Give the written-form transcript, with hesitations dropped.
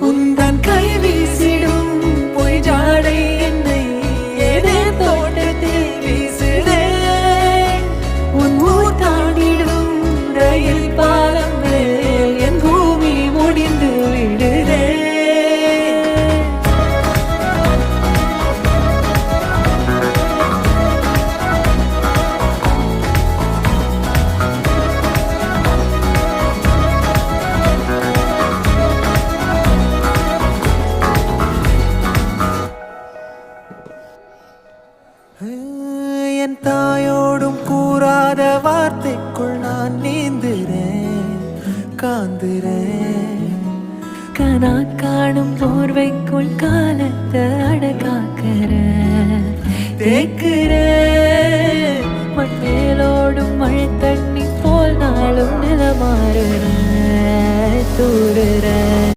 உந்தன் கை வீசிடும் பொய் ஜாடை என்னை ஏதே தோட்டத்தில் வீசுதே உன் ஊர் தாண்டிடும் ரயில் பாலம் மேல் என் பூமி முடிந்து விடுதே என் தாயோடும் கூறாத வார்த்தைக்குள் நான் நீந்துறேன் காந்துறேன் கனா காணும் போர்வைக்குள் காலத்தை அடகாக்கிற தேக்குற மண்ணேலோடும் மழை தண்ணி போல் நாளும் நிலமாறுற தூடுற